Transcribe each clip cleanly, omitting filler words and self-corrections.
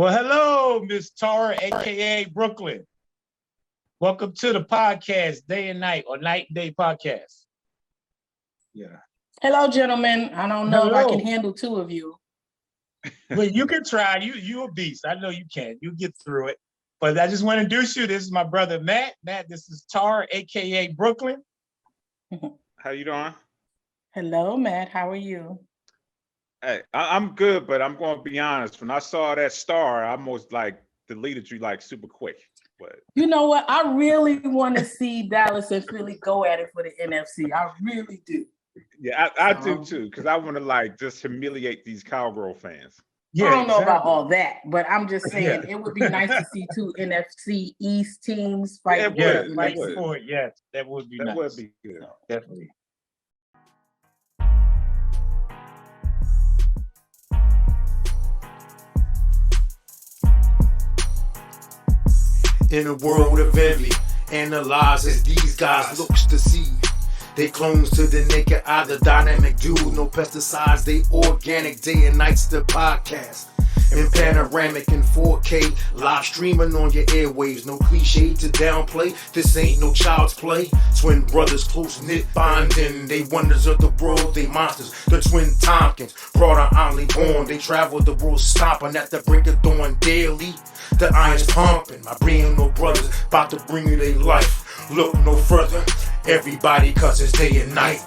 Well, hello, Miss Tara, aka Brooklyn. Welcome to the podcast, Day and Night or Night and Day podcast. Yeah. Hello, gentlemen. I don't know if I can handle two of you. Well, you can try. You a beast. I know you can. You get through it. But I just want to introduce you. This is my brother Matt. Matt, this is Tara, aka Brooklyn. How you doing? Hello, Matt. How are you? Hey, I'm good, but I'm going to be honest. When I saw that star, I almost deleted you super quick. But you know what? I really want to see Dallas and Philly go at it for the NFC. I really do. Yeah, I do too, because I want to just humiliate these Cowgirl fans. Yeah, I don't know about all that, but I'm just saying it would be nice to see two NFC East teams fight. Fight for it. Yes, that would be nice. That would be good. Definitely. In a world of envy, analyze as these guys looks to see. They clones to the naked eye, the dynamic dude. No pesticides, they organic. Day and Night's the podcast. In panoramic in 4K, live streaming on your airwaves. No cliche to downplay, this ain't no child's play. Twin brothers close-knit bonding. They wonders of the world, they monsters. The twin Tompkins, brought only born. They travel the world stomping at the break of dawn daily. The iron's pumping, my brain no brothers, about to bring you their life. Look no further, everybody, cause it's day and night.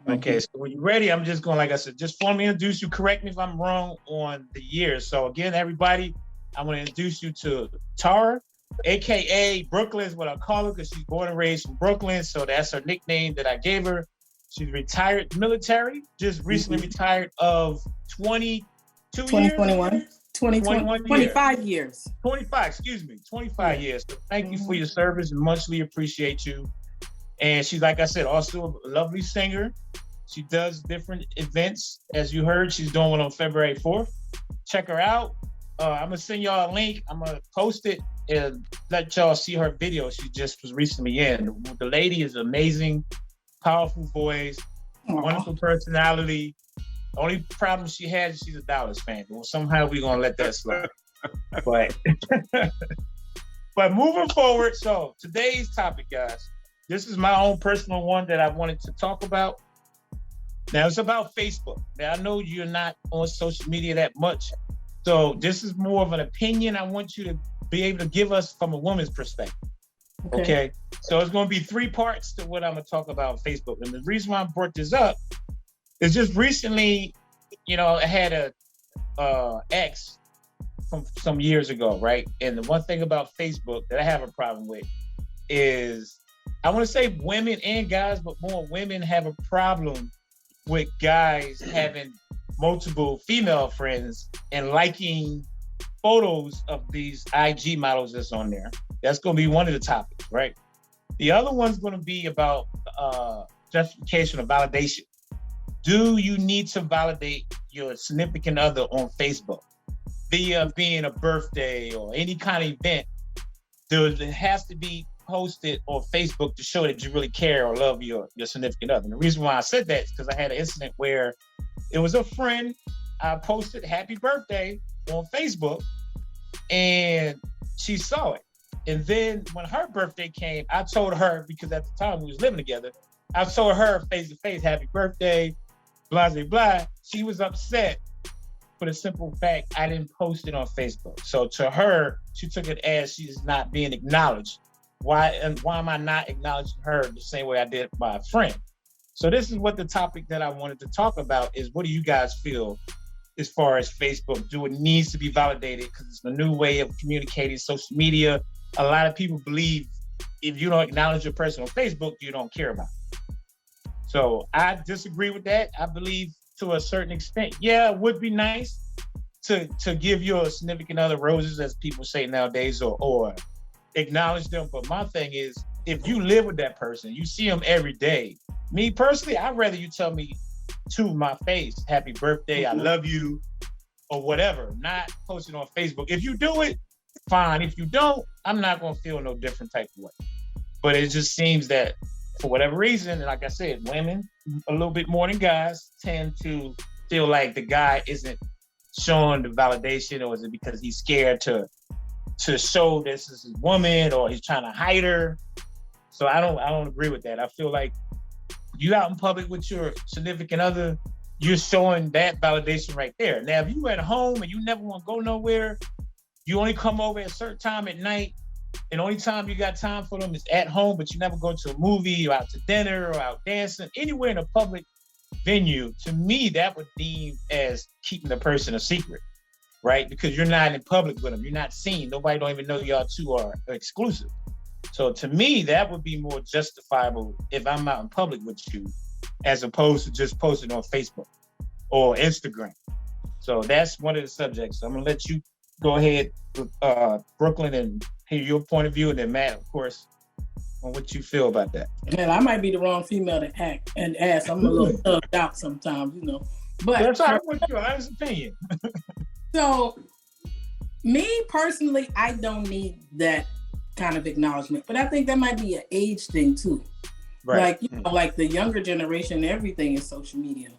Okay, so when you're ready, I'm just going, like I said, just formally introduce you. Correct me if I'm wrong on the years. So again, everybody, I want to introduce you to Tara, aka Brooklyn is what I call her because she's born and raised from Brooklyn. So that's her nickname that I gave her. She's retired military, just recently retired of 2021. 25 years. 25 years. So thank you for your service and muchly appreciate you. And she's, like I said, also a lovely singer. She does different events. As you heard, she's doing one on February 4th. Check her out. I'm going to send y'all a link. I'm going to post it and let y'all see her video she just was recently in. The lady is amazing, powerful voice, wonderful personality. The only problem she has is she's a Dallas fan. Well, somehow we're going to let that slide. But moving forward, so today's topic, guys, this is my own personal one that I wanted to talk about. Now, it's about Facebook. Now, I know you're not on social media that much, so this is more of an opinion I want you to be able to give us from a woman's perspective. Okay? So it's going to be three parts to what I'm going to talk about on Facebook. And the reason why I brought this up is just recently, I had a ex from some years ago, right? And the one thing about Facebook that I have a problem with is, I want to say women and guys, but more women have a problem with guys having multiple female friends and liking photos of these IG models that's on there. That's going to be one of the topics, right? The other one's going to be about justification of validation. Do you need to validate your significant other on Facebook via being a birthday or any kind of event? It has to be posted on Facebook to show that you really care or love your significant other. And the reason why I said that is because I had an incident where it was a friend. I posted happy birthday on Facebook and she saw it. And then when her birthday came, I told her, because at the time we was living together, I told her face to face, happy birthday, blah, blah, blah. She was upset for the simple fact I didn't post it on Facebook. So to her, she took it as she's not being acknowledged. Why am I not acknowledging her the same way I did my friend? So this is what the topic that I wanted to talk about is, what do you guys feel as far as Facebook? Do it needs to be validated because it's a new way of communicating, social media. A lot of people believe if you don't acknowledge your person on Facebook, you don't care about it. So I disagree with that. I believe to a certain extent, yeah, it would be nice to give your significant other roses, as people say nowadays, or acknowledge them. But my thing is, if you live with that person, you see them every day. Me personally, I'd rather you tell me to my face, happy birthday, I love you, or whatever, not post it on Facebook. If you do it, fine. If you don't, I'm not gonna feel no different type of way. But it just seems that for whatever reason, and like I said, women a little bit more than guys tend to feel like the guy isn't showing the validation, or is it because he's scared to show this is his woman, or he's trying to hide her? So I don't agree with that. I feel like you out in public with your significant other, you're showing that validation right there. Now, if you at home and you never want to go nowhere, you only come over at a certain time at night, and only time you got time for them is at home, but you never go to a movie or out to dinner or out dancing, anywhere in a public venue, to me, that would deem as keeping the person a secret, right? Because you're not in public with them. You're not seen. Nobody don't even know y'all two are exclusive. So to me, that would be more justifiable if I'm out in public with you, as opposed to just posting on Facebook or Instagram. So that's one of the subjects. I'm gonna let you go ahead with Brooklyn and hear your point of view, and then Matt, of course, on what you feel about that. Man, I might be the wrong female to act and ask. I'm a little thugged out sometimes, you know. But that's all right with your honest opinion. So, me personally, I don't need that kind of acknowledgement, but I think that might be an age thing too. Right. Like, you know, like the younger generation, everything is social media.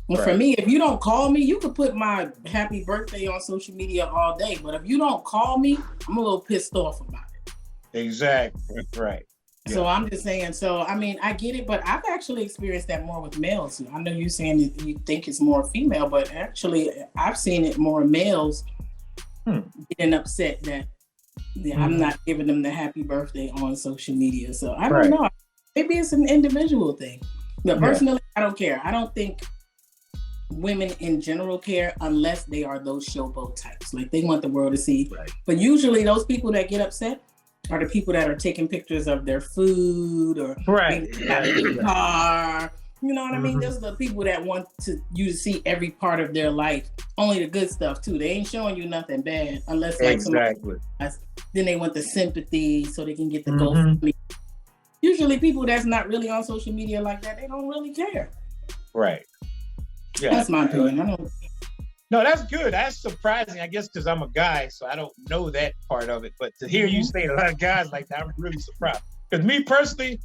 Well, for me, if you don't call me, you could put my happy birthday on social media all day, but if you don't call me, I'm a little pissed off about it. Exactly. Right. So I'm just saying, so I mean, I get it, but I've actually experienced that more with males. I know you're saying that you think it's more female, but actually I've seen it more males getting upset that I'm not giving them the happy birthday on social media. So I don't know. Maybe it's an individual thing. But personally, I don't care. I don't think women in general care unless they are those showboat types. Like, they want the world to see. Right. But usually those people that get upset are the people that are taking pictures of their food or car. You know what I mean? Those are the people that want you to see every part of their life. Only the good stuff too. They ain't showing you nothing bad unless like somebody else. Then they want the sympathy so they can get the GoFundMe. Usually people that's not really on social media like that, they don't really care. Right. Yeah. That's my opinion. No, that's good. That's surprising, I guess, because I'm a guy, so I don't know that part of it. But to hear you say a lot of guys like that, I'm really surprised. Because me personally,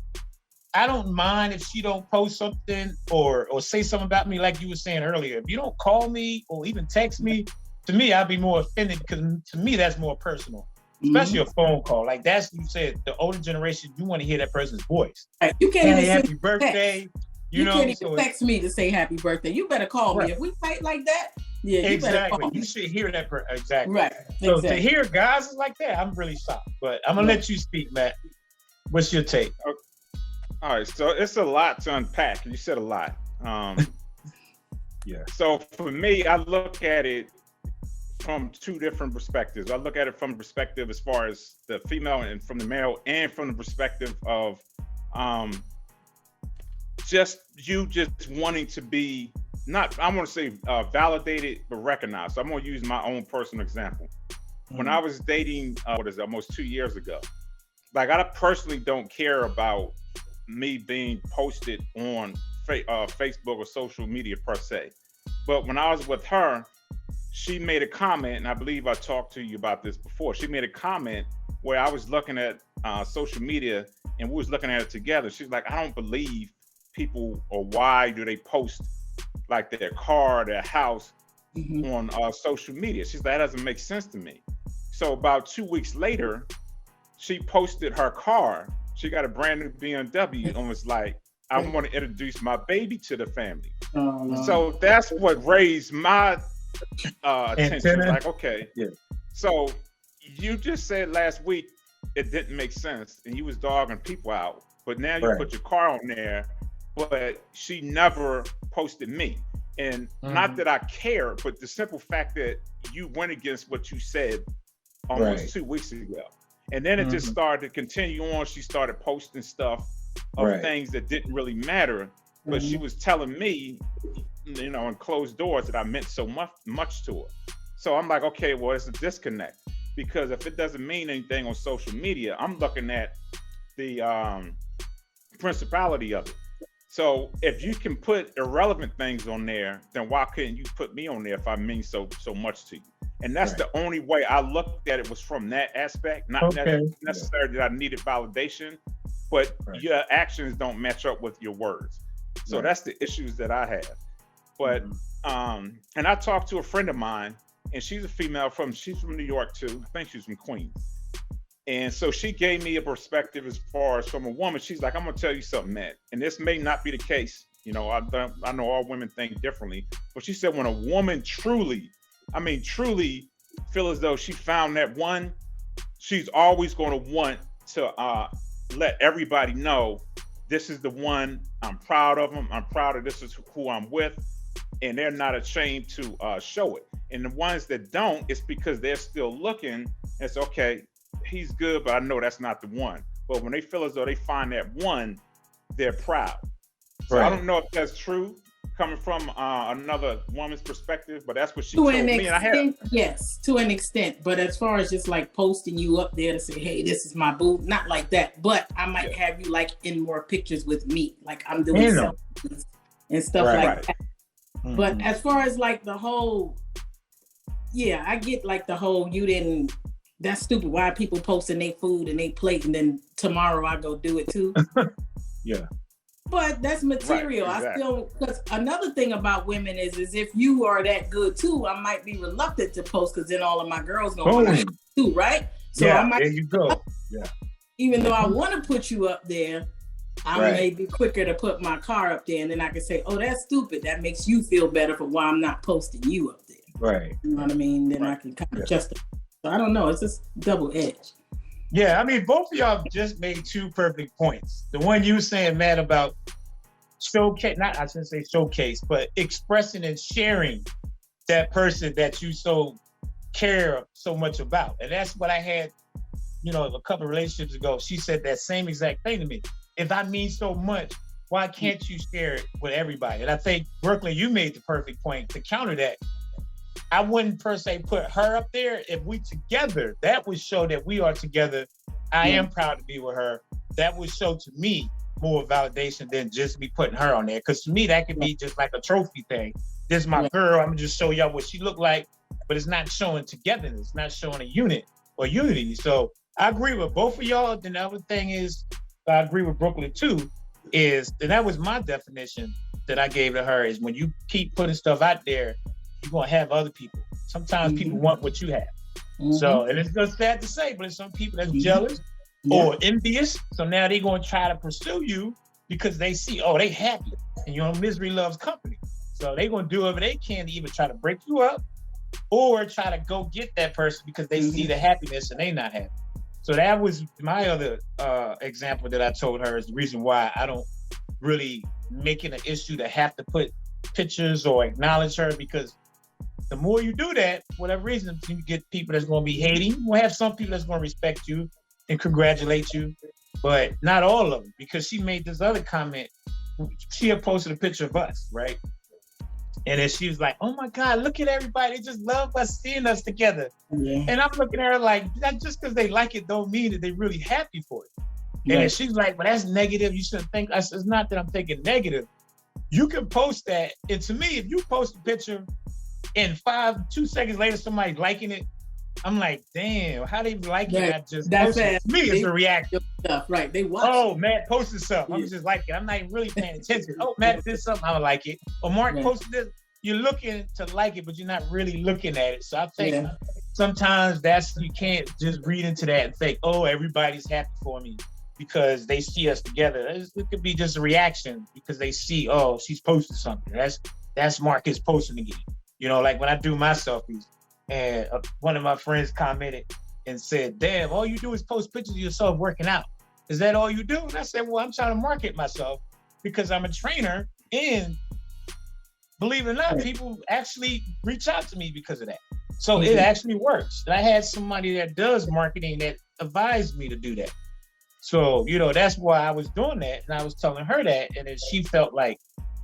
I don't mind if she don't post something or say something about me like you were saying earlier. If you don't call me or even text me, to me, I'd be more offended because to me, that's more personal. Especially a phone call. Like that's, you said, the older generation, you want to hear that person's voice. You can't even happy birthday. Text. You can't even text me to say happy birthday. You better call me. If we fight like that, you better call me. You should hear that. Exactly. Right. So to hear guys like that, I'm really shocked. But I'm going to let you speak, Matt. What's your take? Okay. All right. So it's a lot to unpack. You said a lot. So for me, I look at it from two different perspectives. I look at it from the perspective as far as the female and from the male, and from the perspective of just wanting to be not, I want to say validated, but recognized. So I'm going to use my own personal example. When I was dating, almost 2 years ago, like I personally don't care about me being posted on Facebook or social media per se. But when I was with her, she made a comment, and I believe I talked to you about this before. She made a comment where I was looking at social media and we was looking at it together. She's like, I don't believe people, or why do they post like their car, their house on social media? She's like, that doesn't make sense to me. So about 2 weeks later, she posted her car. She got a brand new BMW and was like, I want to introduce my baby to the family. So that's what raised my attention. Like, okay, so you just said last week it didn't make sense and you was dogging people out, but now you put your car on there, but she never posted me. And not that I care, but the simple fact that you went against what you said almost 2 weeks ago. And then it just started to continue on. She started posting stuff of things that didn't really matter, but she was telling me, you know, in closed doors that I meant so much to her. So I'm like, okay, well, it's a disconnect, because if it doesn't mean anything on social media, I'm looking at the principality of it. So if you can put irrelevant things on there, then why couldn't you put me on there if I mean so much to you? And that's the only way I looked at it, was from that aspect, not necessarily that I needed validation, but Right. your actions don't match up with your words. So Right. that's the issues that I have. But and I talked to a friend of mine, and she's a female she's from New York too. I think she's from Queens. And so she gave me a perspective as far as from a woman. She's like, I'm gonna tell you something, man. And this may not be the case. You know, I know all women think differently. But she said when a woman truly feel as though she found that one, she's always gonna want to let everybody know this is the one. I'm proud of them. I'm proud of this is who I'm with. And they're not ashamed to show it. And the ones that don't, it's because they're still looking. It's okay, he's good, but I know that's not the one. But when they feel as though they find that one, they're proud. So I don't know if that's true coming from another woman's perspective, but that's what she told me. And yes, to an extent. But as far as just like posting you up there to say, hey, this is my boo, not like that. But I might have you like in more pictures with me, like I'm doing selfies and stuff like that. Mm-hmm. But as far as like the whole, I get like the whole that's stupid. Why are people posting their food and they plate and then tomorrow I go do it too? Yeah. But that's material. Right, exactly. I still, because another thing about women is if you are that good too, I might be reluctant to post because then all of my girls gonna want to too, right? So I might, there you go. Yeah. Even though I want to put you up there, I may be quicker to put my car up there, and then I can say, "Oh, that's stupid. That makes you feel better for why I'm not posting you up there." Right. You know what I mean? Then I can kind of justify. So I don't know. It's just double edged. Yeah, I mean, both of y'all just made two perfect points. The one you were saying, Matt, about showcase, I shouldn't say showcase, but expressing and sharing that person that you so care so much about. And that's what I had, a couple of relationships ago. She said that same exact thing to me. If I mean so much, why can't you share it with everybody? And I think, Brooklyn, you made the perfect point to counter that. I wouldn't per se put her up there. If we together, that would show that we are together. I am proud to be with her. That would show to me more validation than just me putting her on there. Because to me, that could be just like a trophy thing. This is my girl. I'm gonna just show y'all what she looked like, but it's not showing togetherness. It's not showing a unit or unity. So I agree with both of y'all. Then the other thing is, I agree with Brooklyn too, and that was my definition that I gave to her, is when you keep putting stuff out there, you're gonna have other people. Sometimes people want what you have. So, and it's just sad to say, but there's some people that's jealous or envious. So now they're gonna try to pursue you because they see, they happy. And misery loves company. So they're gonna do whatever they can to either try to break you up or try to go get that person because they see the happiness and they not happy. So that was my other example that I told her is the reason why I don't really make it an issue to have to put pictures or acknowledge her, because the more you do that, for whatever reason, you get people that's going to be hating. We'll have some people that's going to respect you and congratulate you, but not all of them, because she made this other comment. She had posted a picture of us, right? And then she was like, oh my God, look at everybody. They just love us seeing us together. Yeah. And I'm looking at her like, not just because they like it don't mean that they're really happy for it. And then she's like, well, that's negative. You shouldn't think. It's not that I'm thinking negative. You can post that. And to me, if you post a picture and 2 seconds later, somebody's liking it, I'm like, damn, how they like it? I just posted it. To me, it's a reaction. Stuff, right? They watch. Oh, Matt posted something. I'm just like it. I'm not even really paying attention. Oh, Matt did something. I like it. Or Mark posted this. You're looking to like it, but you're not really looking at it. So I think sometimes you can't just read into that and think, oh, everybody's happy for me because they see us together. It could be just a reaction because they see, oh, she's posted something. That's Marcus posting again. Like when I do my selfies, and one of my friends commented and said, damn, all you do is post pictures of yourself working out. Is that all you do? And I said, well, I'm trying to market myself because I'm a trainer, and believe it or not, people actually reach out to me because of that. So it actually works. And I had somebody that does marketing that advised me to do that. So, that's why I was doing that. And I was telling her that. And then she felt like,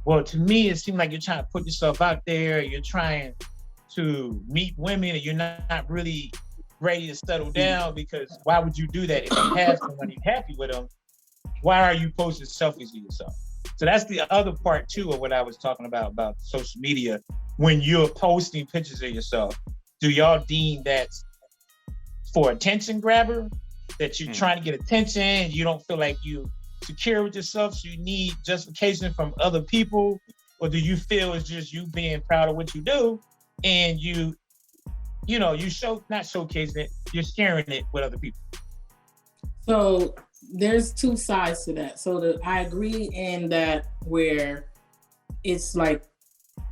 well, to me, it seemed like you're trying to put yourself out there. You're trying to meet women and you're not really ready to settle down, because why would you do that if you have someone you're happy with them? Why are you posting selfies of yourself? So that's the other part too of what I was talking about social media. When you're posting pictures of yourself, do y'all deem that's for attention grabber, that you're trying to get attention? You don't feel like you secure with yourself, so you need justification from other people? Or do you feel it's just you being proud of what you do and you not showcasing it, you're sharing it with other people? So there's two sides to that. So I agree in that where it's like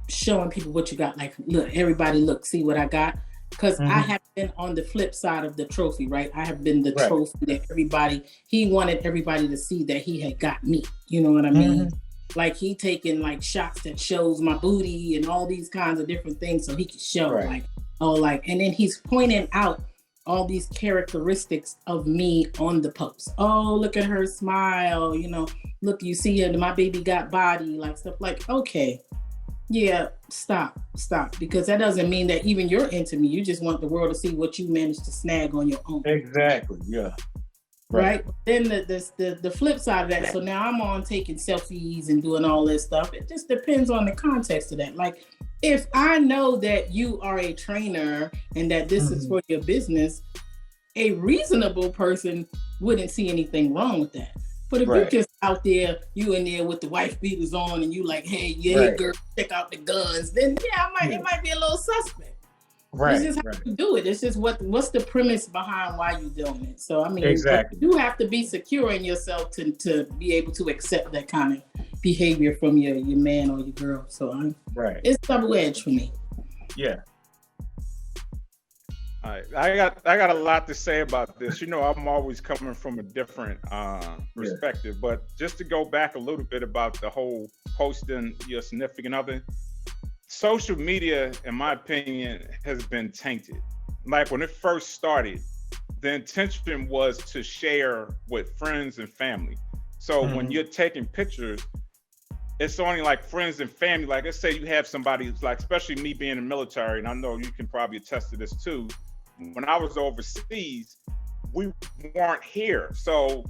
showing people what you got. Like, look, everybody, look, see what I got. Because I have been on the flip side of the trophy, right? I have been the trophy that he wanted everybody to see that he had got me. You know what I mean? Like, he taking like shots that shows my booty and all these kinds of different things so he can show and then he's pointing out all these characteristics of me on the post. Oh, look at her smile, look, you see her, my baby got body, like stuff like, okay, yeah, stop, because that doesn't mean that even you're into me. You just want the world to see what you managed to snag on your own. Exactly, yeah. Right. Then the flip side of that, so now I'm on taking selfies and doing all this stuff. It just depends on the context of that. Like, if I know that you are a trainer and that this is for your business, a reasonable person wouldn't see anything wrong with that. But if you're just out there, you in there with the wife beaters on and you like, hey, girl, check out the guns, then it might be a little suspect. Right. It's just how you do it. It's just what's the premise behind why you're doing it. So I mean, you do have to be secure in yourself to be able to accept that kind of behavior from your man or your girl. So it's double-edged for me. Yeah. All right. I got a lot to say about this. I'm always coming from a different perspective, but just to go back a little bit about the whole posting your significant other. Social media, in my opinion, has been tainted. Like, when it first started, the intention was to share with friends and family. So when you're taking pictures, it's only like friends and family. Like, let's say you have somebody who's like, especially me being in the military, and I know you can probably attest to this too. When I was overseas, we weren't here. So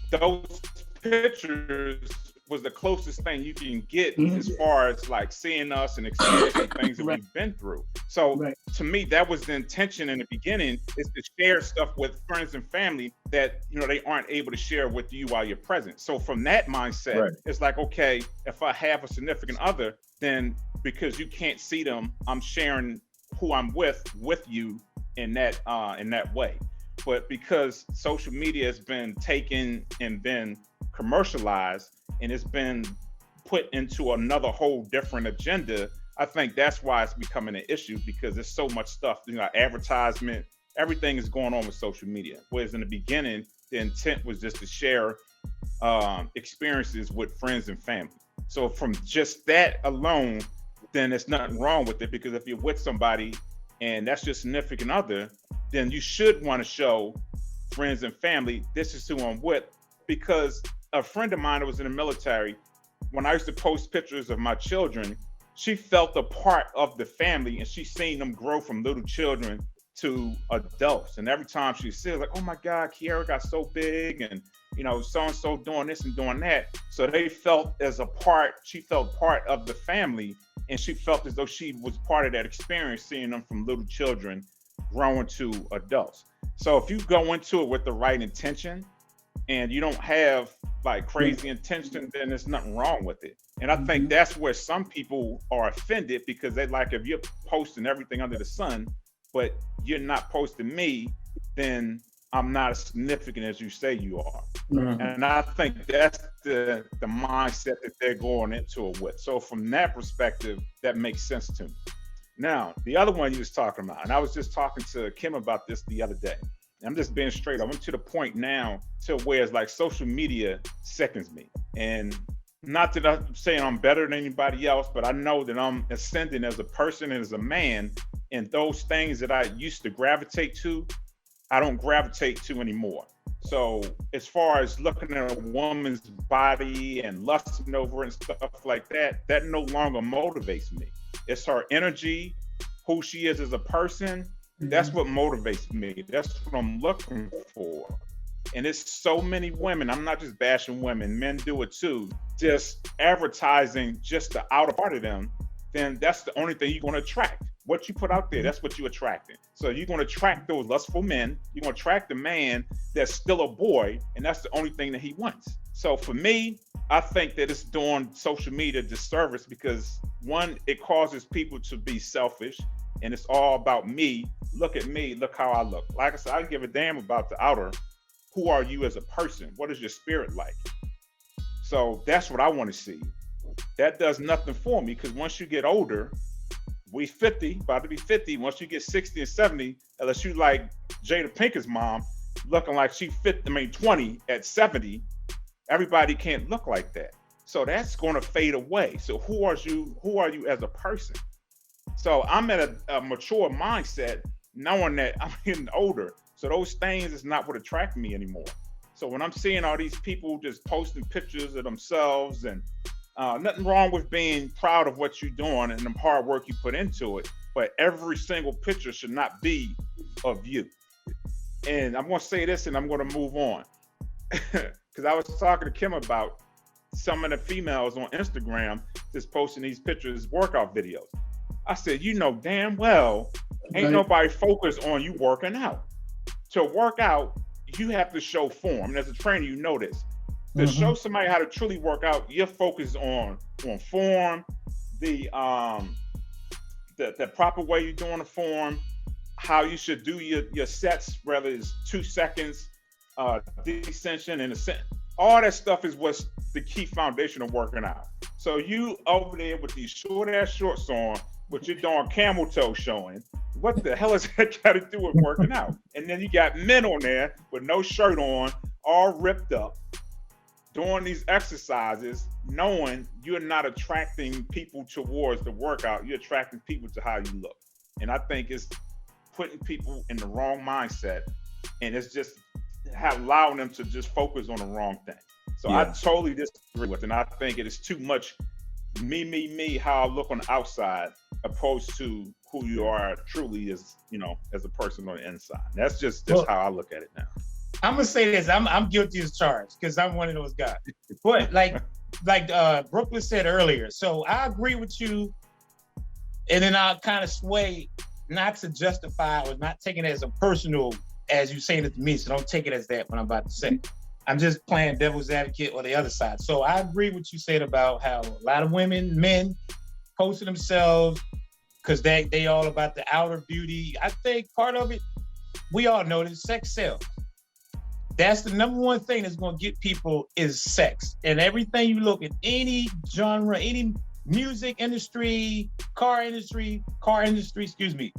those pictures was the closest thing you can get as far as like seeing us and experiencing things that we've been through. So to me, that was the intention in the beginning, is to share stuff with friends and family that, they aren't able to share with you while you're present. So from that mindset, it's like, okay, if I have a significant other, then because you can't see them, I'm sharing who I'm with you in that way. But because social media has been taken and been commercialized and it's been put into another whole different agenda, I think that's why it's becoming an issue, because there's so much stuff, advertisement, everything is going on with social media. Whereas in the beginning, the intent was just to share experiences with friends and family. So from just that alone, then there's nothing wrong with it, because if you're with somebody and that's your significant other, then you should want to show friends and family, this is who I'm with. Because a friend of mine that was in the military, when I used to post pictures of my children, she felt a part of the family, and she's seen them grow from little children to adults. And every time she said, like, oh my God, Kiara got so big, and so-and-so doing this and doing that. So she felt part of the family, and she felt as though she was part of that experience, seeing them from little children growing to adults. So if you go into it with the right intention and you don't have like crazy intention, then there's nothing wrong with it. And I think that's where some people are offended, because they like, if you're posting everything under the sun, but you're not posting me, then I'm not as significant as you say you are. And I think that's the mindset that they're going into it with. So from that perspective, that makes sense to me. Now, the other one you was talking about, and I was just talking to Kim about this the other day. I'm just being straight. I'm to the point now to where it's like social media sickens me. And not that I'm saying I'm better than anybody else, but I know that I'm ascending as a person and as a man, and those things that I used to gravitate to, I don't gravitate to anymore. So as far as looking at a woman's body and lusting over and stuff like that, that no longer motivates me. It's her energy, who she is as a person. That's what motivates me. That's what I'm looking for. And it's so many women, I'm not just bashing women, men do it too, just advertising just the outer part of them, then that's the only thing you're going to attract. What you put out there, that's what you're attracting. So you're going to attract those lustful men. You're going to attract the man that's still a boy, and that's the only thing that he wants. So for me, I think that it's doing social media a disservice because, one, it causes people to be selfish, and it's all about me. Look at me. Look how I look. Like I said, I don't give a damn about the outer. Who are you as a person? What is your spirit like? So that's what I want to see. That does nothing for me because once you get older, we 50, about to be 50. Once you get 60 and 70, unless you like Jada Pinkett's mom, looking like she 20 at 70, everybody can't look like that. So that's going to fade away. So who are you as a person? So I'm at a mature mindset, knowing that I'm getting older. So those things is not what attract me anymore. So when I'm seeing all these people just posting pictures of themselves, and nothing wrong with being proud of what you're doing and the hard work you put into it, but every single picture should not be of you. And I'm going to say this and I'm going to move on. Because I was talking to Kim about some of the females on Instagram just posting these pictures, workout videos. I said, you know damn well, ain't nobody focused on you working out. To work out, you have to show form. And as a trainer, you know this. To show somebody how to truly work out, you're focused on form, the proper way you're doing the form, how you should do your sets, whether it's 2 seconds, descension and ascent. All that stuff is what's the key foundation of working out. So you over there with these short ass shorts on, with your darn camel toe showing, what the hell has that got to do with working out? And then you got men on there with no shirt on, all ripped up, doing these exercises, knowing you're not attracting people towards the workout, you're attracting people to how you look. And I think it's putting people in the wrong mindset, and it's just allowing them to just focus on the wrong thing. So I totally disagree with it. And I think it is too much me, how I look on the outside, opposed to who you are truly as, as a person on the inside. That's just how I look at it now. I'm gonna say this. I'm guilty as charged because I'm one of those guys. But like Brooklyn said earlier, so I agree with you, and then I'll kind of sway, not to justify or not taking it as a personal, as you saying it to me. So don't take it as that when I'm about to say. I'm just playing devil's advocate on the other side. So I agree with you said about how a lot of men posting themselves because they all about the outer beauty. I think part of it, we all know that sex sells. That's the number one thing that's going to get people is sex. And everything you look at, any genre, any music industry, car industry,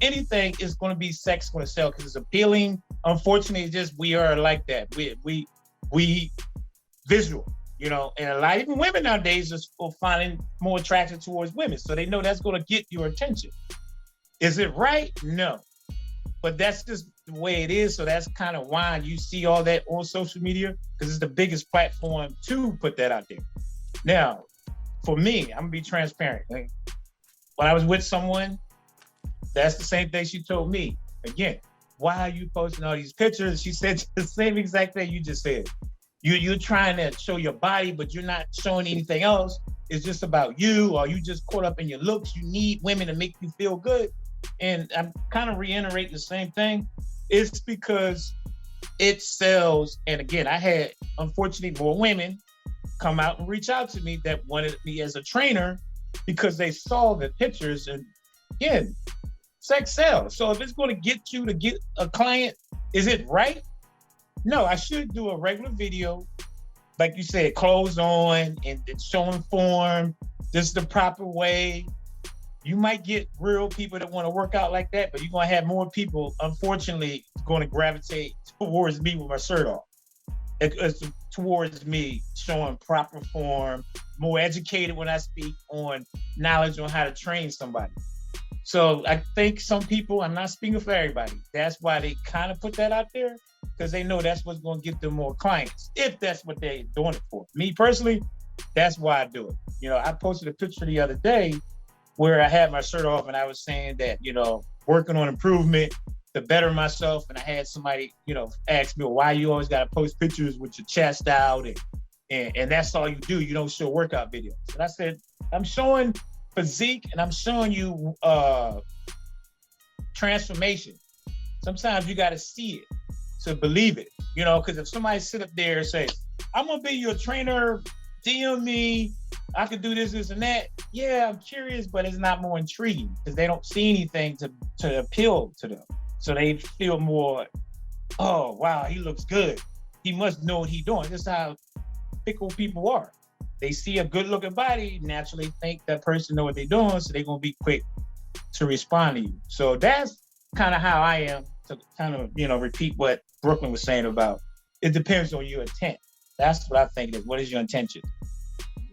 anything is going to be sex going to sell because it's appealing. Unfortunately, it's just we are like that. We visual, and a lot, even women nowadays are finding more attraction towards women. So they know that's going to get your attention. Is it right? No. But that's just the way it is. So that's kind of why you see all that on social media, because it's the biggest platform to put that out there. Now, for me, I'm gonna be transparent. Like, when I was with someone, that's the same thing she told me. Again, why are you posting all these pictures? She said the same exact thing you just said. You're trying to show your body, but you're not showing anything else. It's just about you, or you just caught up in your looks. You need women to make you feel good. And I'm kind of reiterating the same thing. It's because it sells. And again, I had, unfortunately, more women come out and reach out to me that wanted me as a trainer because they saw the pictures. And again, sex sells. So if it's going to get you to get a client, is it right? No, I should do a regular video, like you said, clothes on and showing form, just the proper way. You might get real people that want to work out like that, but you're going to have more people, unfortunately, going to gravitate towards me with my shirt off. It's towards me showing proper form, more educated when I speak on knowledge on how to train somebody. So I think some people, I'm not speaking for everybody, that's why they kind of put that out there, because they know that's what's going to get them more clients, if that's what they're doing it for. Me personally, that's why I do it. I posted a picture the other day where I had my shirt off and I was saying that, working on improvement to better myself. And I had somebody, ask me, well, why you always got to post pictures with your chest out and that's all you do. You don't show workout videos. And I said, I'm showing physique and I'm showing you transformation. Sometimes you got to see it to believe it, you know, because if somebody sit up there and say, I'm going to be your trainer, DM me, I could do this, this, and that. Yeah, I'm curious, but it's not more intriguing because they don't see anything to appeal to them. So they feel more, oh, wow, he looks good. He must know what he's doing. That's how fickle people are. They see a good-looking body, naturally think that person know what they're doing, so they're going to be quick to respond to you. So that's kind of how I am, to kind of, you know, repeat what Brooklyn was saying about it depends on your intent. That's what I think it is. What is your intention?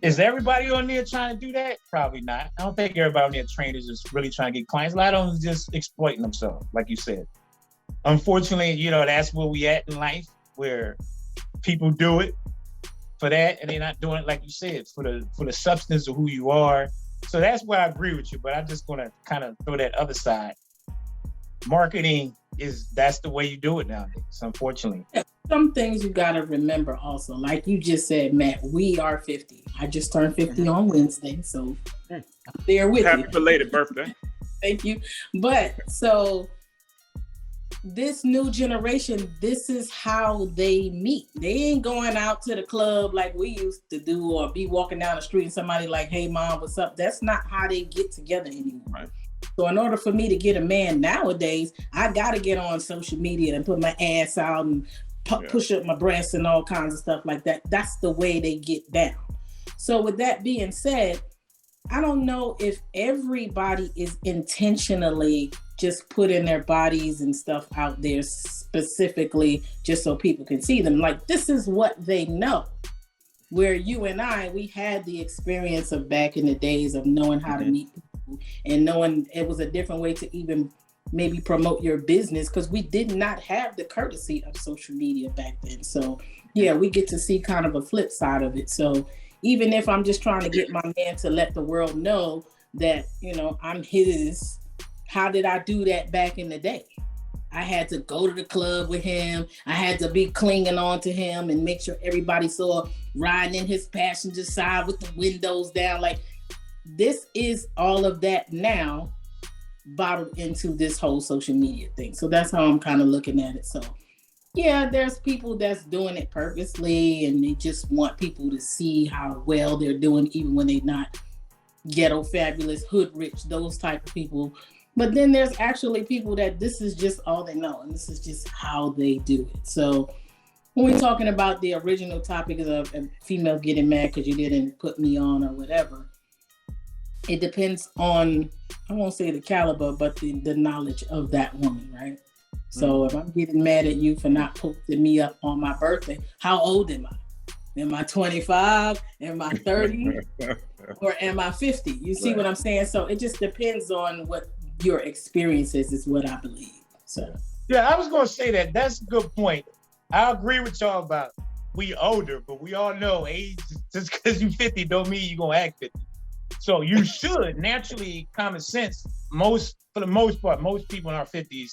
Is everybody on there trying to do that? Probably not. I don't think everybody on there trainers is really trying to get clients. A lot of them just exploiting themselves, like you said. Unfortunately, you know, that's where we at in life, where people do it for that, and they're not doing it, like you said, for the substance of who you are. So that's where I agree with you, but I'm just gonna kind of throw that other side. Marketing that's the way you do it nowadays, unfortunately. Some things you gotta remember also, like you just said, Matt, we are 50. I just turned 50 on Wednesday, so I'm there with you. Happy belated birthday. Thank you. But so this new generation, this is how they meet. They ain't going out to the club like we used to do, or be walking down the street and somebody like, hey mom, what's up? That's not how they get together anymore. Right. So in order for me to get a man nowadays, I gotta get on social media and put my ass out and push up my breasts and all kinds of stuff like that. That's the way they get down. So with that being said, I don't know if everybody is intentionally just putting their bodies and stuff out there specifically just so people can see them. Like, this is what they know. Where you and I, we had the experience of back in the days of knowing how to meet people and knowing it was a different way to even maybe promote your business, because we did not have the courtesy of social media back then. So yeah, we get to see kind of a flip side of it. So even if I'm just trying to get my man to let the world know that, you know, I'm his, how did I do that back in the day? I had to go to the club with him. I had to be clinging on to him and make sure everybody saw riding in his passenger side with the windows down. Like, this is all of that now bottled into this whole social media thing. So that's how I'm kind of looking at it. So yeah, there's people that's doing it purposely and they just want people to see how well they're doing, even when they're not ghetto fabulous, hood rich, those type of people. But then there's actually people that this is just all they know and this is just how they do it. So when we're talking about the original topic of a female getting mad because you didn't put me on or whatever, it depends on, I won't say the caliber, but the knowledge of that woman, right? So if I'm getting mad at you for not posting me up on my birthday, how old am I? Am I 25? Am I 30? Or am I 50? You see what I'm saying? So it just depends on what your experience is what I believe. So yeah, I was gonna say that. That's a good point. I agree with y'all about we older, but we all know age, just because you're 50 don't mean you're gonna act 50. So you should naturally, common sense, for the most part, most people in our 50s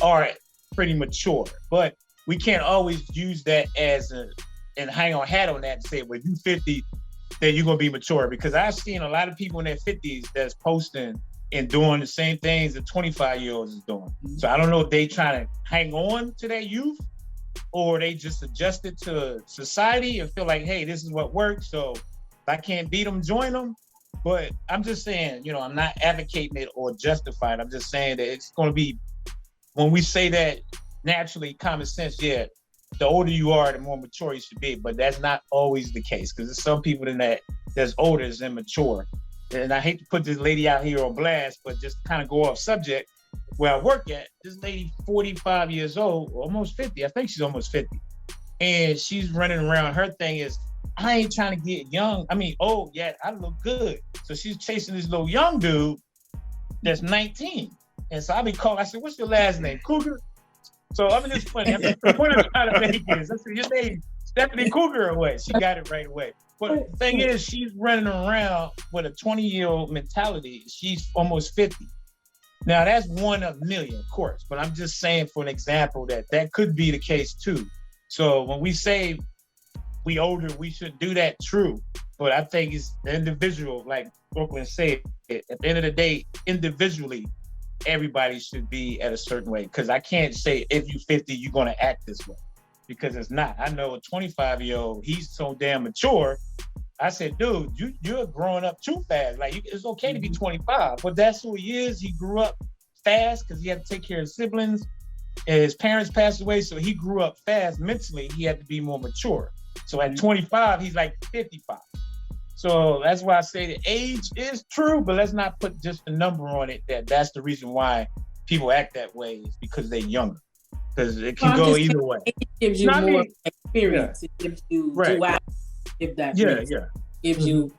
are pretty mature, but we can't always use that and hang our hat on that and say, well, you 50, then you're gonna be mature. Because I've seen a lot of people in their 50s that's posting and doing the same things that 25-year-olds is doing. So I don't know if they trying to hang on to their youth or they just adjusted to society and feel like, hey, this is what works. So if I can't beat them, join them. But I'm just saying, you know, I'm not advocating it or justifying. I'm just saying that it's going to be, when we say that, naturally, common sense, yeah, the older you are, the more mature you should be. But that's not always the case, because there's some people in that's older is immature. And I hate to put this lady out here on blast, but just kind of go off subject, where I work at, this lady 45 years old, almost 50. I think she's almost 50. And she's running around. Her thing is, I ain't trying to get old yet. I look good. So she's chasing this little young dude that's 19. And so I be calling, I said, what's your last name? Cougar? So I mean, it's funny. The point I'm trying to make is, I said, your name Stephanie Cougar or what? She got it right away. But the thing is, she's running around with a 20-year-old mentality. She's almost 50. Now, that's one of a million, of course. But I'm just saying, for an example, that could be the case, too. So when we say we older, we should do that, true. But I think it's the individual, like Brooklyn said, at the end of the day, individually, everybody should be at a certain way. Because I can't say if you're 50, you're going to act this way. Because it's not. I know a 25-year-old, he's so damn mature. I said, dude, you're growing up too fast. Like, it's okay to be 25, but that's who he is. He grew up fast because he had to take care of siblings. And his parents passed away, so he grew up fast mentally. He had to be more mature. So at 25, he's like 55. So that's why I say the age is true, but let's not put just a number on it. That's the reason why people act that way, is because they're younger. Because it can go either way. It gives you more experience. It gives you duality, if that gives you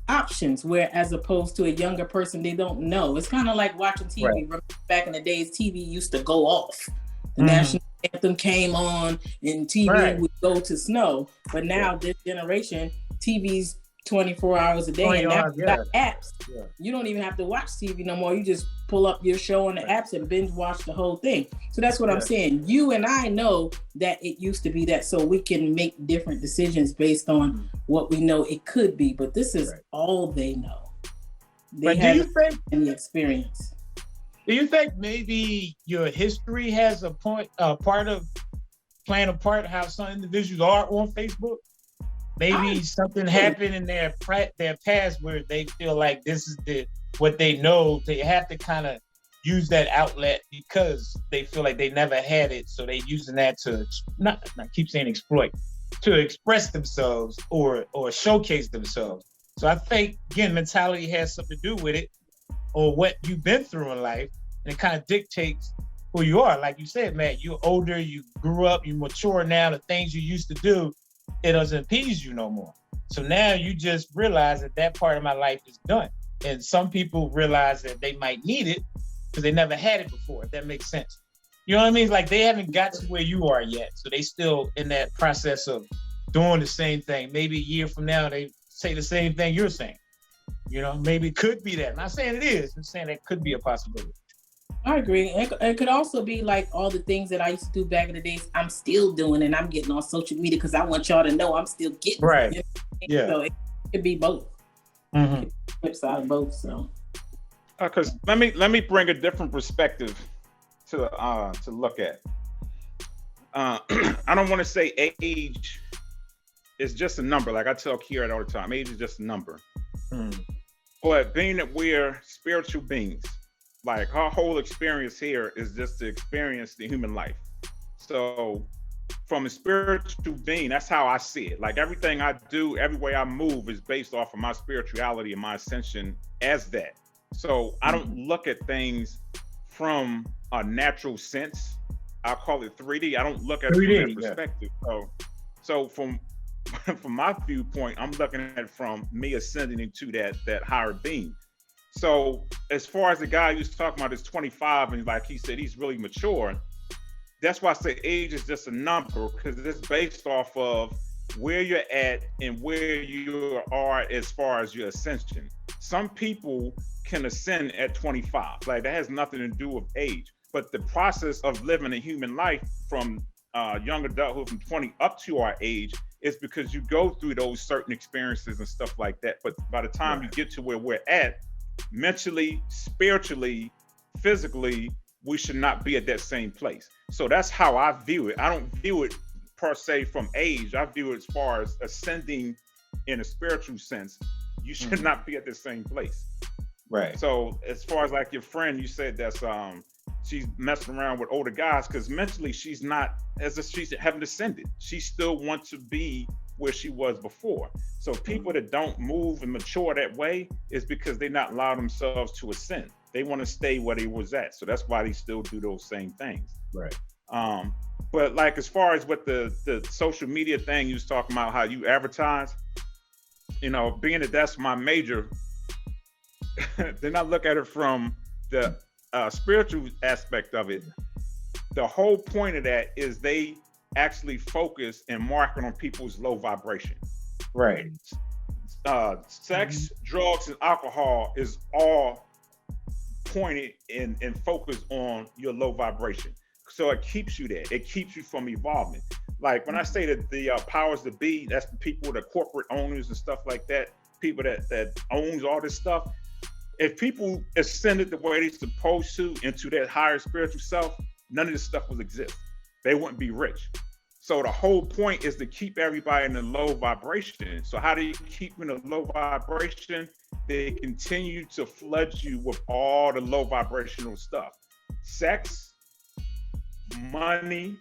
options, where as opposed to a younger person, they don't know. It's kind of like watching TV. Remember back in the days, TV used to go off. The national anthem came on and TV would go to snow. But now this generation, TV's 24 hours a day, and now you got apps. You don't even have to watch TV no more. You just pull up your show on the apps and binge watch the whole thing. So that's what I'm saying. You and I know that it used to be that, so we can make different decisions based on what we know it could be. But this is all they know. They haven't had any experience. Do you think maybe your history has a part of playing a part how some individuals are on Facebook? Maybe something happened in their past where they feel like this is what they know. They have to kind of use that outlet because they feel like they never had it. So they using that to not keep saying exploit, to express themselves or showcase themselves. So I think, again, mentality has something to do with it, or what you've been through in life, and it kind of dictates who you are. Like you said, Matt, you're older, you grew up, you're mature now. The things you used to do, it doesn't appease you no more. So now you just realize that part of my life is done. And some people realize that they might need it because they never had it before, if that makes sense. You know what I mean? Like, they haven't got to where you are yet. So they still in that process of doing the same thing. Maybe a year from now, they say the same thing you're saying. You know, maybe it could be that. I'm not saying it is. I'm saying that could be a possibility. I agree. It could also be like all the things that I used to do back in the days, I'm still doing, and I'm getting on social media because I want y'all to know I'm still getting it. Yeah. So it could be both. Flip side of both. So because let me bring a different perspective to look at. I don't want to say age is just a number. Like I tell Kira all the time, age is just a number. But being that we're spiritual beings, like our whole experience here is just to experience the human life. So from a spiritual being, that's how I see it. Like everything I do, every way I move is based off of my spirituality and my ascension as that. So I don't look at things from a natural sense. I call it 3D. I don't look at it from that perspective. So from my viewpoint, I'm looking at it from me ascending into that higher being. So as far as the guy who's talking about is 25, and like he said, he's really mature. That's why I say age is just a number, because it's based off of where you're at and where you are as far as your ascension. Some people can ascend at 25. Like that has nothing to do with age, but the process of living a human life from young adulthood from 20 up to our age is because you go through those certain experiences and stuff like that. But by the time you get to where we're at, mentally, spiritually, physically, we should not be at that same place. So that's how I view it. I don't view it per se from age. I view it as far as ascending in a spiritual sense. You should not be at the same place. Right. So as far as like your friend, you said that's she's messing around with older guys because mentally she's not, as if she's haven't ascended. She still wants to be where she was before. So people that don't move and mature that way is because they not allow themselves to ascend. They want to stay where they was at. So that's why they still do those same things. Right. But like as far as what the social media thing you was talking about, how you advertise, you know, being that that's my major, then I look at it from the spiritual aspect of it. The whole point of that is they actually focus and market on people's low vibration. Right. Sex, drugs, and alcohol is all pointed and focused on your low vibration. So it keeps you there. It keeps you from evolving. Like when I say that the powers that be, that's the people, the corporate owners and stuff like that, people that owns all this stuff. if people ascended the way they're supposed to into that higher spiritual self, none of this stuff would exist. They wouldn't be rich. So the whole point is to keep everybody in a low vibration. So how do you keep in a low vibration? They continue to flood you with all the low vibrational stuff. Sex, money,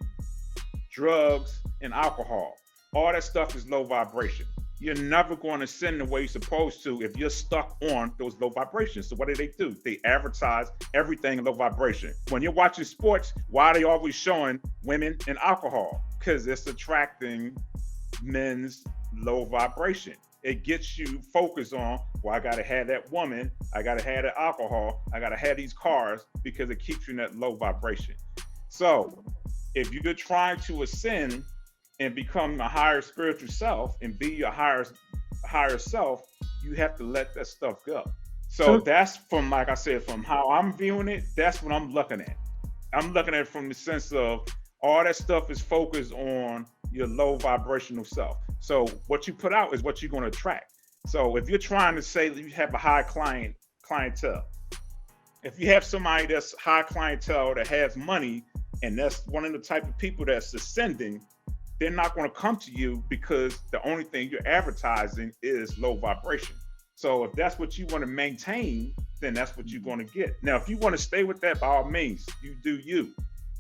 drugs, and alcohol. All that stuff is low vibration. You're never going to ascend the way you're supposed to if you're stuck on those low vibrations. So what do? They advertise everything in low vibration. When you're watching sports, why are they always showing women and alcohol? Because it's attracting men's low vibration. It gets you focused on, well, I got to have that woman, I got to have that alcohol, I got to have these cars, because it keeps you in that low vibration. So if you're trying to ascend and become a higher spiritual self and be your higher self, you have to let that stuff go. So that's from, like I said, from how I'm viewing it, that's what I'm looking at. I'm looking at it from the sense of all that stuff is focused on your low vibrational self. So what you put out is what you're going to attract. So if you're trying to say that you have a high clientele, if you have somebody that's high clientele that has money, and that's one of the type of people that's ascending, they're not going to come to you because the only thing you're advertising is low vibration. So if that's what you want to maintain, then that's what you're going to get. Now, if you want to stay with that, by all means, you do you.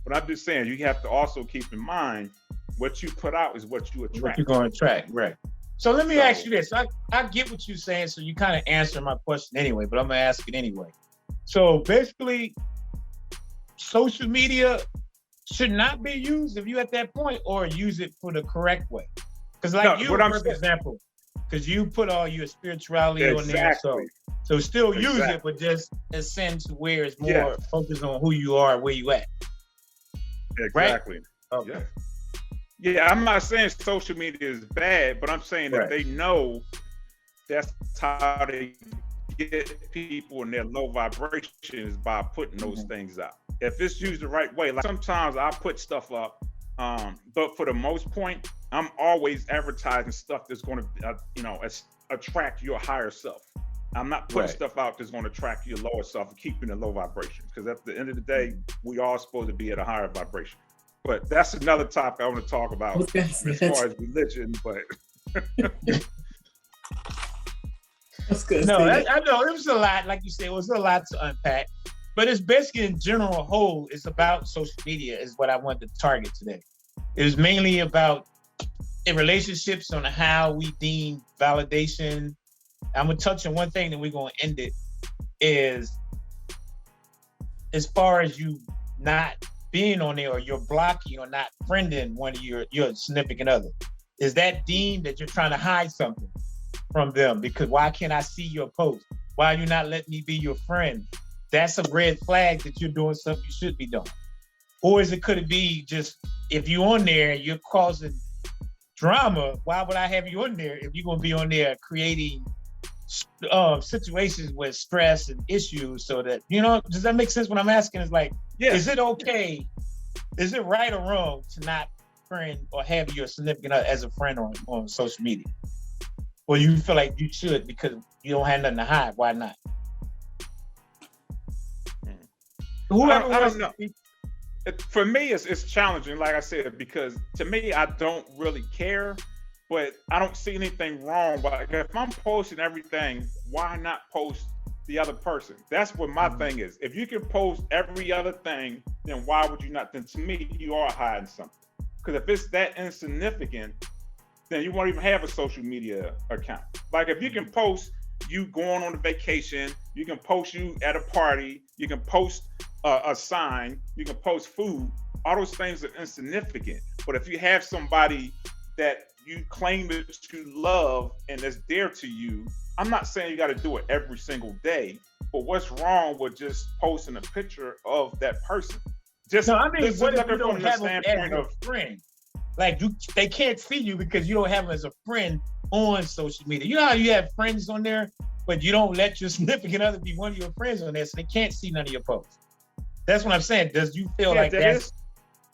But I'm just saying, you have to also keep in mind what you put out is what you attract. What you're going to attract, right? So let me ask you this. I get what you're saying, so you kind of answer my question anyway, but I'm going to ask it anyway. So basically, social media should not be used if you're at that point, or use it for the correct way. Because like you, for example, because you put all your spirituality on there, so still use it, but just ascend to where it's more focused on who you are, where you at. Exactly. Right? Okay. Yeah, I'm not saying social media is bad, but I'm saying that they know that's how they get people in their low vibrations, by putting those things out. If it's used the right way, like sometimes I put stuff up, but for the most part, I'm always advertising stuff that's going to, attract your higher self. I'm not putting stuff out that's going to attract your lower self and keeping the low vibrations. Because at the end of the day, we all supposed to be at a higher vibration. But that's another topic I want to talk about as far as religion. But that's good. No, I know it was a lot. Like you said, it was a lot to unpack. But it's basically, in general whole, it's about social media is what I wanted to target today. It was mainly about in relationships on how we deem validation. I'm gonna touch on one thing, then we're gonna end it, is as far as you not being on there, or you're blocking or not friending one of your significant other. Is that deemed that you're trying to hide something from them? Because why can't I see your post? Why are you not letting me be your friend? That's a red flag that you're doing something you should be doing. Or could it be just, if you're on there, you're causing drama, why would I have you on there if you're gonna be on there creating situations with stress and issues? So that, does that make sense? What I'm asking is like, is it okay? Is it right or wrong to not friend or have your significant other as a friend on social media? Or you feel like you should because you don't have nothing to hide? Why not? Whoever I don't know. For me, it's challenging, like I said, because to me, I don't really care, but I don't see anything wrong. But if I'm posting everything, why not post the other person? That's what my thing is. If you can post every other thing, then why would you not? Then to me, you are hiding something. Because if it's that insignificant, then you won't even have a social media account. Like if you can post you going on a vacation, you can post you at a party, you can post a sign, you can post food, all those things are insignificant. But if you have somebody that you claim that you love and that's dear to you, I'm not saying you got to do it every single day, but what's wrong with just posting a picture of that person? What if you don't have them as a friend? Like they can't see you because you don't have them as a friend on social media. You know how you have friends on there, but you don't let your significant other be one of your friends on there, so they can't see none of your posts. That's what I'm saying. Does you feel like that's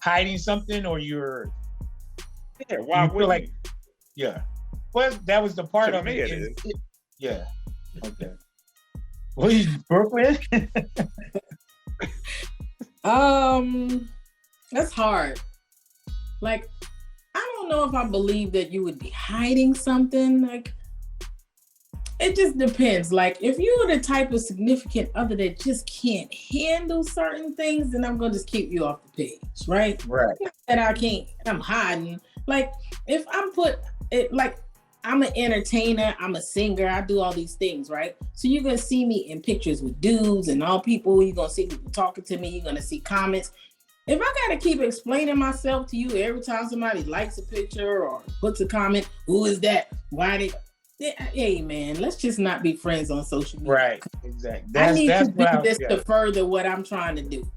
hiding something, or you're? Yeah. Why would like? Yeah. Well, that was the part to of me it. Yeah. Okay. What you Brooklyn? That's hard. Like, I don't know if I believe that you would be hiding something. Like, it just depends. Like, if you're the type of significant other that just can't handle certain things, then I'm gonna just keep you off the page, right? Right. And I can't. I'm hiding. Like, if I'm put it like. I'm an entertainer, I'm a singer, I do all these things, right? So you're gonna see me in pictures with dudes and all people, you're gonna see people talking to me, you're gonna see comments. If I gotta keep explaining myself to you every time somebody likes a picture or puts a comment, who is that? Why they, hey man, let's just not be friends on social media. Right, exactly. I need to do this to further what I'm trying to do.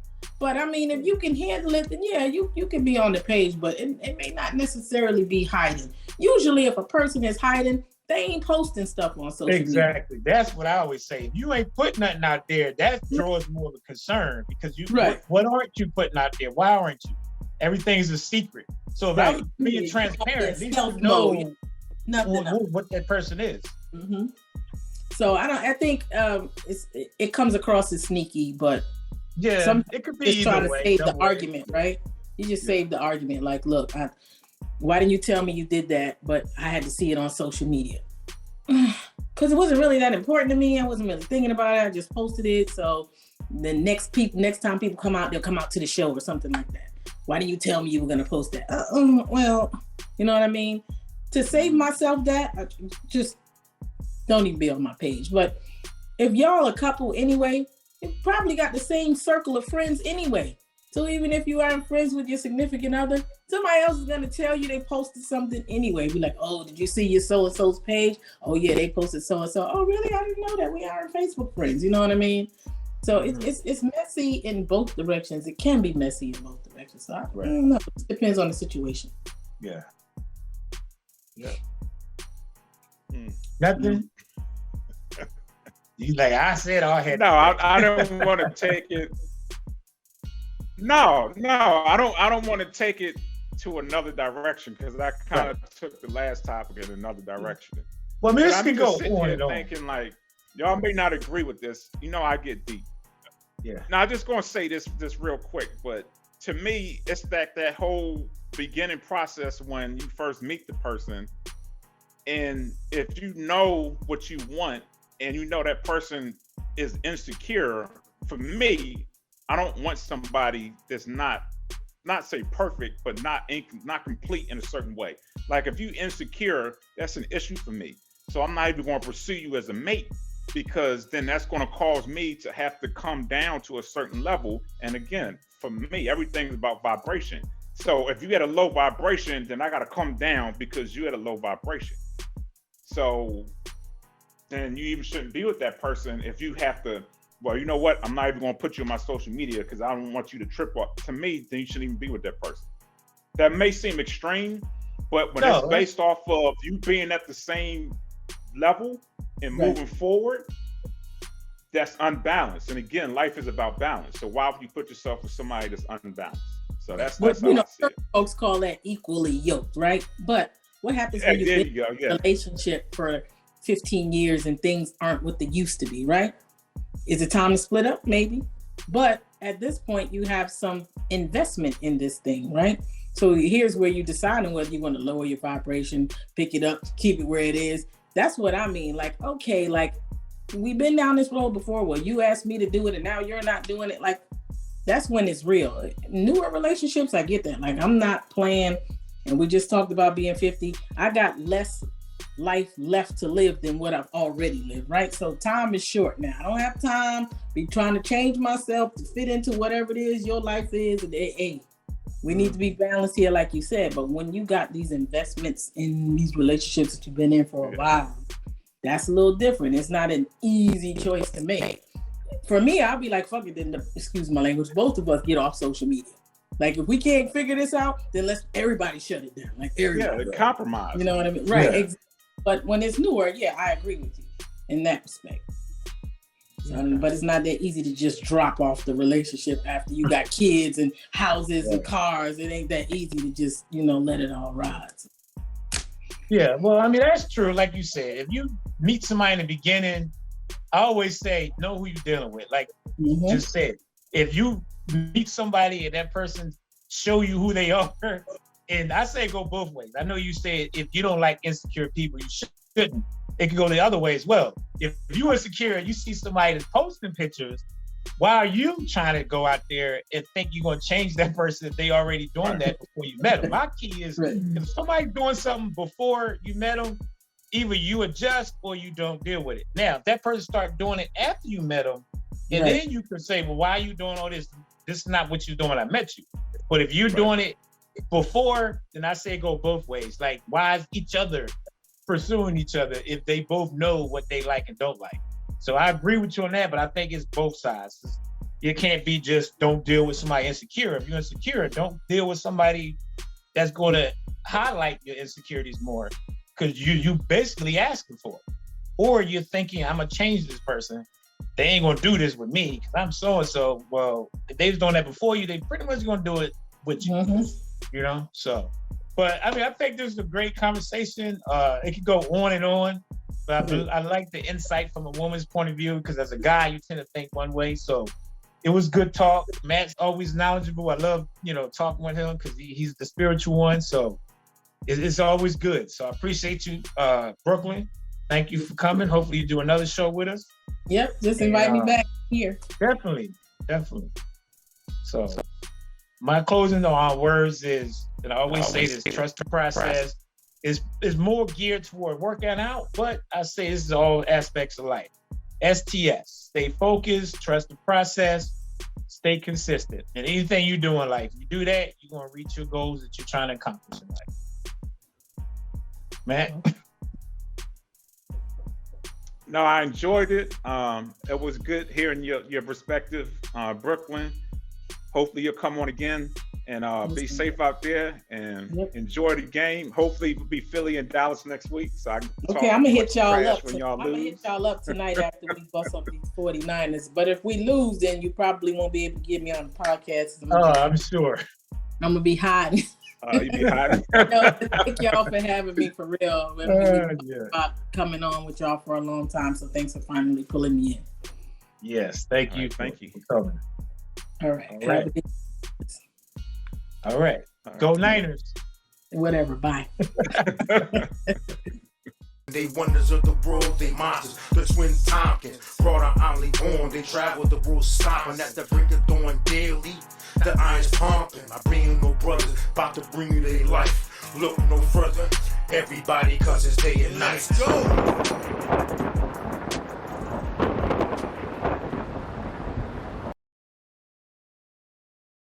But I mean, if you can handle it, then yeah, you can be on the page, but it may not necessarily be hiding. Usually if a person is hiding, they ain't posting stuff on social media. Exactly. That's what I always say. If you ain't putting nothing out there, that draws more of a concern because you what aren't you putting out there? Why aren't you? Everything's a secret. So if I was being transparent, at least you know what that person is. Mm-hmm. So I think it comes across as sneaky, but yeah, it could be just trying to save the argument, right? You just save the argument. Like, look, why didn't you tell me you did that? But I had to see it on social media because it wasn't really that important to me. I wasn't really thinking about it. I just posted it. So the next time people come out, they'll come out to the show or something like that. Why didn't you tell me you were going to post that? Well, you know what I mean? To save myself that, I just don't even be on my page. But if y'all a couple anyway, you probably got the same circle of friends anyway. So even if you aren't friends with your significant other, somebody else is going to tell you they posted something anyway. Be like, oh, did you see your so-and-so's page? Oh yeah, they posted so-and-so. Oh really? I didn't know that. We aren't Facebook friends. You know what I mean? So it's messy in both directions. It can be messy in both directions. So I don't know. It depends on the situation. Yeah. Yeah. Nothing. You like I said, I had. No, I don't want to take it. No, I don't want to take it to another direction because I kind of took the last topic in another direction. Well, this can go on and on. Thinking like, y'all may not agree with this. You know, I get deep. Yeah. Now, I'm just gonna say this real quick, but to me, it's that whole beginning process when you first meet the person, and if you know what you want and you know that person is insecure, for me, I don't want somebody that's not say perfect, but not complete in a certain way. Like if you insecure, that's an issue for me. So I'm not even going to pursue you as a mate because then that's going to cause me to have to come down to a certain level. And again, for me, everything's about vibration. So if you had a low vibration, then I got to come down because you had a low vibration. So then you even shouldn't be with that person if you have to, well, you know what? I'm not even going to put you on my social media because I don't want you to trip up. To me, then you shouldn't even be with that person. That may seem extreme, but when it's based off of you being at the same level and moving forward, that's unbalanced. And again, life is about balance. So why would you put yourself with somebody that's unbalanced? So that's how I see it. Folks call that equally yoked, right? But what happens when you've been in a relationship for 15 years and things aren't what they used to be, right? Is it time to split up? Maybe. But at this point, you have some investment in this thing, right? So here's where you're deciding whether you want to lower your vibration, pick it up, keep it where it is. That's what I mean. Like, okay, like we've been down this road before. Well, you asked me to do it and now you're not doing it. Like, that's when it's real. Newer relationships, I get that. Like, I'm not playing, and we just talked about being 50. I got less life left to live than what I've already lived, right? So time is short now. I don't have time be trying to change myself to fit into whatever it is your life is. And hey, we need to be balanced here, like you said. But when you got these investments in these relationships that you've been in for a while, that's a little different. It's not an easy choice to make. For me, I'll be like, fuck it, then excuse my language, both of us get off social media. Like, if we can't figure this out, then let's everybody shut it down. Like, everybody. Yeah, compromise. You know what I mean? Right. Yeah. But when it's newer, yeah, I agree with you in that respect. But it's not that easy to just drop off the relationship after you got kids and houses and cars. It ain't that easy to just, let it all ride. Yeah, well, I mean, that's true. Like you said, if you meet somebody in the beginning I always say, know who you're dealing with. Like just said, if you meet somebody and that person show you who they are, and I say go both ways. I know you said if you don't like insecure people, you shouldn't. It can go the other way as well. If you're insecure and you see somebody that's posting pictures, why are you trying to go out there and think you're going to change that person if they already doing that before you met them? My key is if somebody's doing something before you met them, either you adjust or you don't deal with it. Now, if that person start doing it after you met them, and then you can say, well, why are you doing all this? This is not what you're doing when I met you. But if you're doing it before, then I say go both ways. Like, why is each other pursuing each other if they both know what they like and don't like? So I agree with you on that, but I think it's both sides. You can't be just don't deal with somebody insecure. If you're insecure, don't deal with somebody that's going to highlight your insecurities more, because you basically asking for it. Or you're thinking, I'm going to change this person. They ain't going to do this with me because I'm so-and-so. Well, if they was doing that before you, they pretty much going to do it with you, you know? So, but I mean, I think this is a great conversation. It could go on and on, but I like the insight from a woman's point of view, because as a guy, you tend to think one way. So it was good talk. Matt's always knowledgeable. I love, talking with him because he's the spiritual one. So it's always good. So I appreciate you, Brooklyn. Thank you for coming. Hopefully you do another show with us. Yep, just invite me back here. Definitely. So my closing words is, and I always say this, trust the process. Is more geared toward working out, but I say this is all aspects of life. STS, stay focused, trust the process, stay consistent. And anything you do in life, you do that, you're going to reach your goals that you're trying to accomplish in life. Matt? No, I enjoyed it. It was good hearing your perspective, Brooklyn. Hopefully you'll come on again, and be safe out there and enjoy the game. Hopefully it'll be Philly and Dallas next week. So I can I'm gonna hit y'all up. I'm gonna hit y'all up tonight after we bust up these 49ers. But if we lose, then you probably won't be able to get me on the podcast. I'm sure. I'm gonna be hiding. You be hiding. Thank y'all for having me, for real. We've been coming on with y'all for a long time, so thanks for finally pulling me in. Yes, thank you. Thank you for coming. All right. All right. Go Niners. Whatever. Bye. They wonders of the world, they monsters. The twin Tompkins, brought out only born. They travel the world stopping at the break of dawn daily. The iron's pumping. I bring you no brothers, about to bring you their life. Look no further, everybody, cause it's day and night. Let's go.